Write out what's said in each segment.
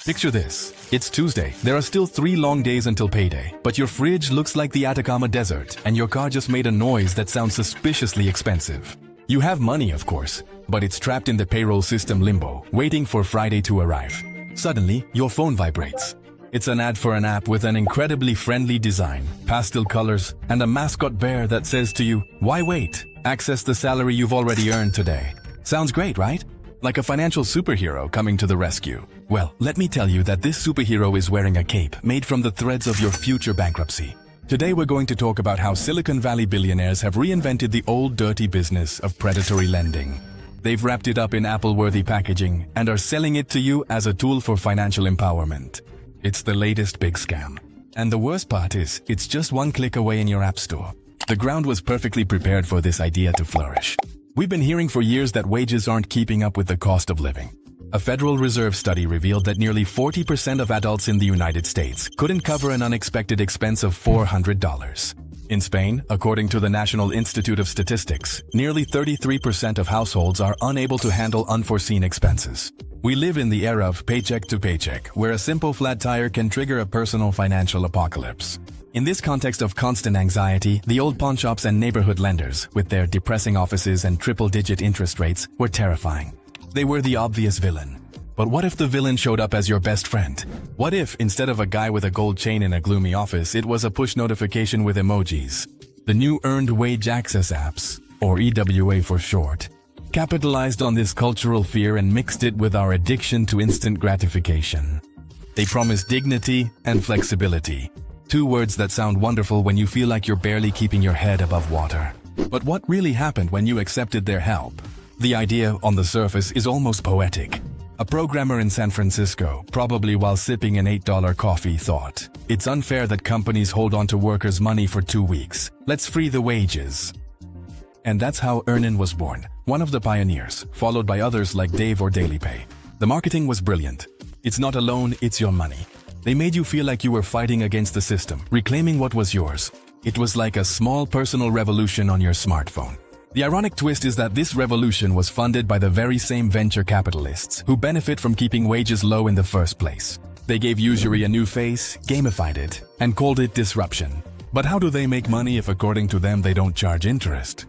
Picture this. It's Tuesday. There are still 3 long days until payday, but your fridge looks like the Atacama Desert, and your car just made a noise that sounds suspiciously expensive. You have money, of course, but it's trapped in the payroll system limbo, waiting for Friday to arrive. Suddenly, your phone vibrates. It's an ad for an app with an incredibly friendly design, pastel colors, and a mascot bear that says to you, "Why wait? Access the salary you've already earned today." Sounds great, right? Like a financial superhero coming to the rescue. Well, let me tell you that this superhero is wearing a cape made from the threads of your future bankruptcy. Today we're going to talk about how Silicon Valley billionaires have reinvented the old dirty business of predatory lending. They've wrapped it up in Apple-worthy packaging and are selling it to you as a tool for financial empowerment. It's the latest big scam. And the worst part is, it's just one click away in your app store. The ground was perfectly prepared for this idea to flourish. We've been hearing for years that wages aren't keeping up with the cost of living. A Federal Reserve study revealed that nearly 40% of adults in the United States couldn't cover an unexpected expense of $400. In Spain, according to the National Institute of Statistics, nearly 33% of households are unable to handle unforeseen expenses. We live in the era of paycheck to paycheck, where a simple flat tire can trigger a personal financial apocalypse. In this context of constant anxiety, the old pawnshops and neighborhood lenders, with their depressing offices and triple-digit interest rates, were terrifying. They were the obvious villain. But what if the villain showed up as your best friend? What if, instead of a guy with a gold chain in a gloomy office, it was a push notification with emojis? The new Earned Wage Access apps, or EWA for short, capitalized on this cultural fear and mixed it with our addiction to instant gratification. They promise dignity and flexibility. 2 words that sound wonderful when you feel like you're barely keeping your head above water. But what really happened when you accepted their help? The idea, on the surface, is almost poetic. A programmer in San Francisco, probably while sipping an $8 coffee, thought, "It's unfair that companies hold on to workers' money for 2 weeks. Let's free the wages." And that's how Earnin was born, one of the pioneers, followed by others like Dave or DailyPay. The marketing was brilliant. It's not a loan, it's your money. They made you feel like you were fighting against the system, reclaiming what was yours. It was like a small personal revolution on your smartphone. The ironic twist is that this revolution was funded by the very same venture capitalists who benefit from keeping wages low in the first place. They gave usury a new face, gamified it, and called it disruption. But how do they make money if, according to them, they don't charge interest?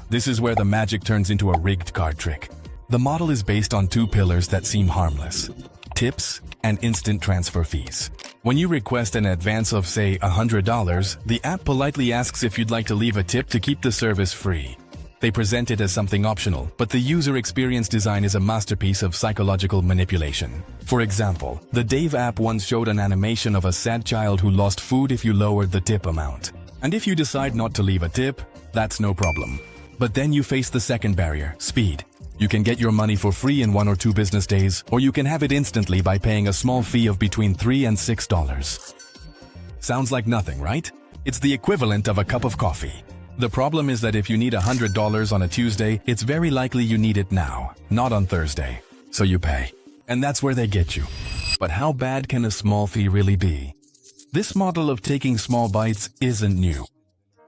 This is where the magic turns into a rigged card trick. The model is based on 2 pillars that seem harmless: tips and instant transfer fees. When you request an advance of, say, $100, the app politely asks if you'd like to leave a tip to keep the service free. They present it as something optional, but the user experience design is a masterpiece of psychological manipulation. For example, the Dave app once showed an animation of a sad child who lost food if you lowered the tip amount. And if you decide not to leave a tip, that's no problem. But then you face the second barrier, speed. You can get your money for free in 1 or 2 business days, or you can have it instantly by paying a small fee of between $3 and $6. Sounds like nothing, right? It's the equivalent of a cup of coffee. The problem is that if you need $100 on a Tuesday, it's very likely you need it now, not on Thursday. So you pay. And that's where they get you. But how bad can a small fee really be? This model of taking small bites isn't new.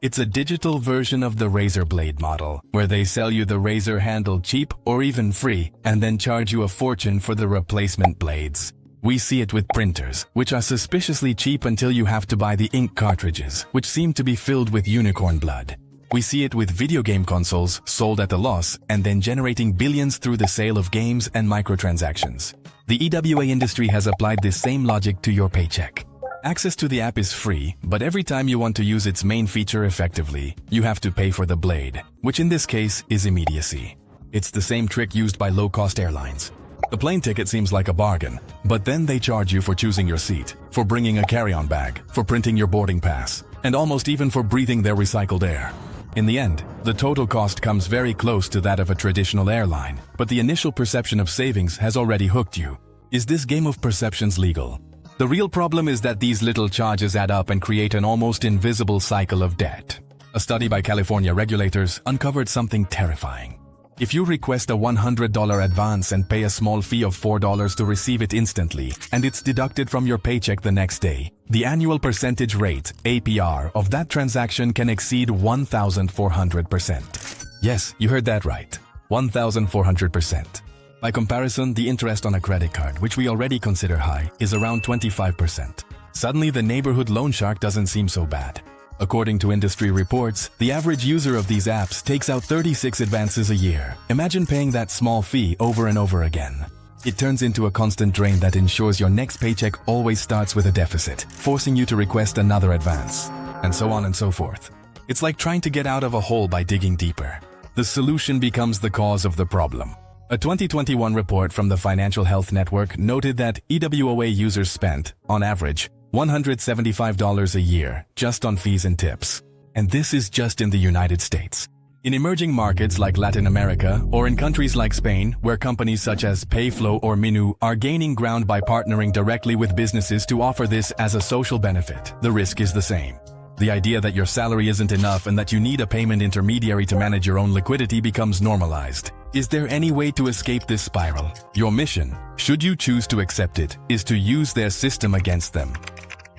It's a digital version of the razor blade model, where they sell you the razor handle cheap or even free, and then charge you a fortune for the replacement blades. We see it with printers, which are suspiciously cheap until you have to buy the ink cartridges, which seem to be filled with unicorn blood. We see it with video game consoles sold at a loss and then generating billions through the sale of games and microtransactions. The EWA industry has applied this same logic to your paycheck. Access to the app is free, but every time you want to use its main feature effectively, you have to pay for the blade, which in this case is immediacy. It's the same trick used by low-cost airlines. The plane ticket seems like a bargain, but then they charge you for choosing your seat, for bringing a carry-on bag, for printing your boarding pass, and almost even for breathing their recycled air. In the end, the total cost comes very close to that of a traditional airline, but the initial perception of savings has already hooked you. Is this game of perceptions legal? The real problem is that these little charges add up and create an almost invisible cycle of debt. A study by California regulators uncovered something terrifying. If you request a $100 advance and pay a small fee of $4 to receive it instantly, and it's deducted from your paycheck the next day, the annual percentage rate, APR, of that transaction can exceed 1,400%. Yes, you heard that right. 1,400%. By comparison, the interest on a credit card, which we already consider high, is around 25%. Suddenly, the neighborhood loan shark doesn't seem so bad. According to industry reports, the average user of these apps takes out 36 advances a year. Imagine paying that small fee over and over again. It turns into a constant drain that ensures your next paycheck always starts with a deficit, forcing you to request another advance, and so on and so forth. It's like trying to get out of a hole by digging deeper. The solution becomes the cause of the problem. A 2021 report from the Financial Health Network noted that EWOA users spent, on average, $175 a year just on fees and tips. And this is just in the United States. In emerging markets like Latin America or in countries like Spain, where companies such as Payflow or Minu are gaining ground by partnering directly with businesses to offer this as a social benefit, the risk is the same. The idea that your salary isn't enough and that you need a payment intermediary to manage your own liquidity becomes normalized. Is there any way to escape this spiral? Your mission, should you choose to accept it, is to use their system against them.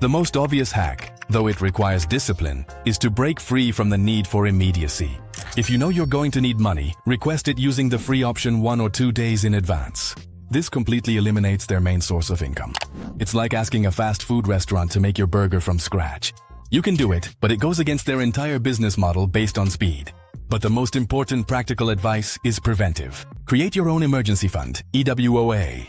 The most obvious hack, though it requires discipline, is to break free from the need for immediacy. If you know you're going to need money, request it using the free option 1 or 2 days in advance. This completely eliminates their main source of income. It's like asking a fast food restaurant to make your burger from scratch. You can do it, but it goes against their entire business model based on speed. But the most important practical advice is preventive. Create your own emergency fund, EWOA.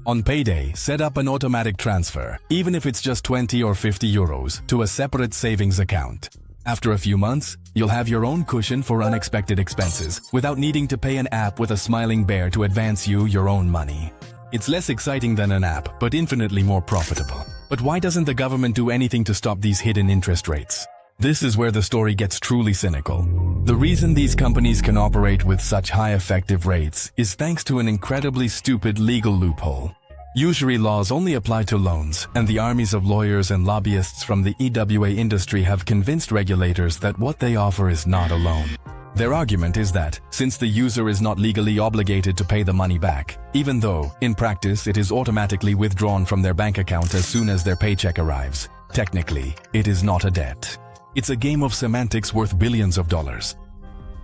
On payday, set up an automatic transfer, even if it's just 20 or 50 euros, to a separate savings account. After a few months, you'll have your own cushion for unexpected expenses, without needing to pay an app with a smiling bear to advance you your own money. It's less exciting than an app, but infinitely more profitable. But why doesn't the government do anything to stop these hidden interest rates? This is where the story gets truly cynical. The reason these companies can operate with such high effective rates is thanks to an incredibly stupid legal loophole. Usury laws only apply to loans, and the armies of lawyers and lobbyists from the EWA industry have convinced regulators that what they offer is not a loan. Their argument is that, since the user is not legally obligated to pay the money back, even though, in practice, it is automatically withdrawn from their bank account as soon as their paycheck arrives, technically, it is not a debt. It's a game of semantics worth billions of dollars.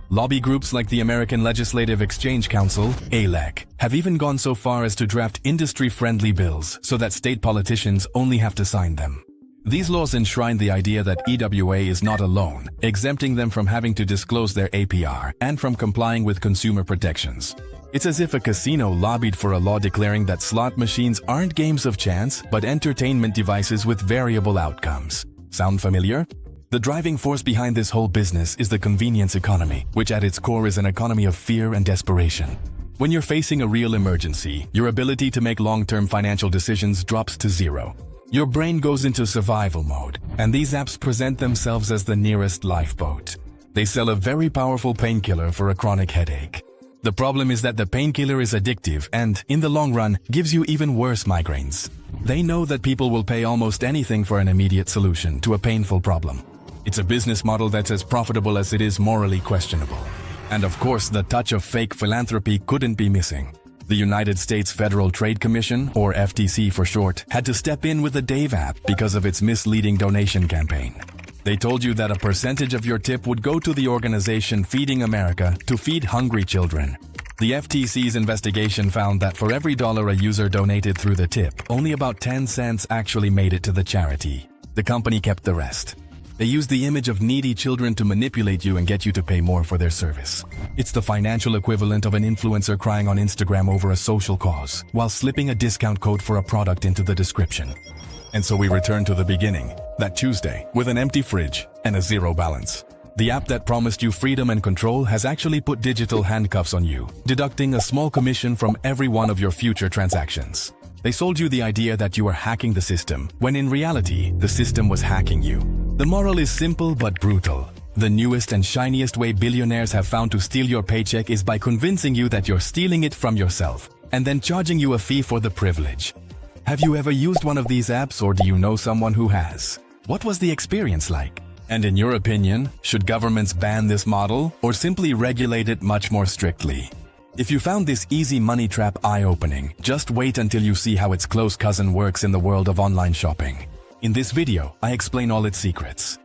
Lobby groups like the American Legislative Exchange Council, ALEC, have even gone so far as to draft industry-friendly bills so that state politicians only have to sign them. These laws enshrine the idea that EWA is not a loan, exempting them from having to disclose their APR and from complying with consumer protections. It's as if a casino lobbied for a law declaring that slot machines aren't games of chance, but entertainment devices with variable outcomes. Sound familiar? The driving force behind this whole business is the convenience economy, which at its core is an economy of fear and desperation. When you're facing a real emergency, your ability to make long-term financial decisions drops to zero. Your brain goes into survival mode, and these apps present themselves as the nearest lifeboat. They sell a very powerful painkiller for a chronic headache. The problem is that the painkiller is addictive and, in the long run, gives you even worse migraines. They know that people will pay almost anything for an immediate solution to a painful problem. It's a business model that's as profitable as it is morally questionable. And of course, the touch of fake philanthropy couldn't be missing. The United States Federal Trade Commission, or FTC for short, had to step in with the Dave app because of its misleading donation campaign. They told you that a percentage of your tip would go to the organization Feeding America to feed hungry children. The FTC's investigation found that for every dollar a user donated through the tip, only about 10 cents actually made it to the charity. The company kept the rest. They use the image of needy children to manipulate you and get you to pay more for their service. It's the financial equivalent of an influencer crying on Instagram over a social cause, while slipping a discount code for a product into the description. And so we return to the beginning, that Tuesday, with an empty fridge and a zero balance. The app that promised you freedom and control has actually put digital handcuffs on you, deducting a small commission from every one of your future transactions. They sold you the idea that you were hacking the system, when in reality, the system was hacking you. The moral is simple but brutal. The newest and shiniest way billionaires have found to steal your paycheck is by convincing you that you're stealing it from yourself, and then charging you a fee for the privilege. Have you ever used one of these apps, or do you know someone who has? What was the experience like? And in your opinion, should governments ban this model, or simply regulate it much more strictly? If you found this easy money trap eye-opening, just wait until you see how its close cousin works in the world of online shopping. In this video, I explain all its secrets.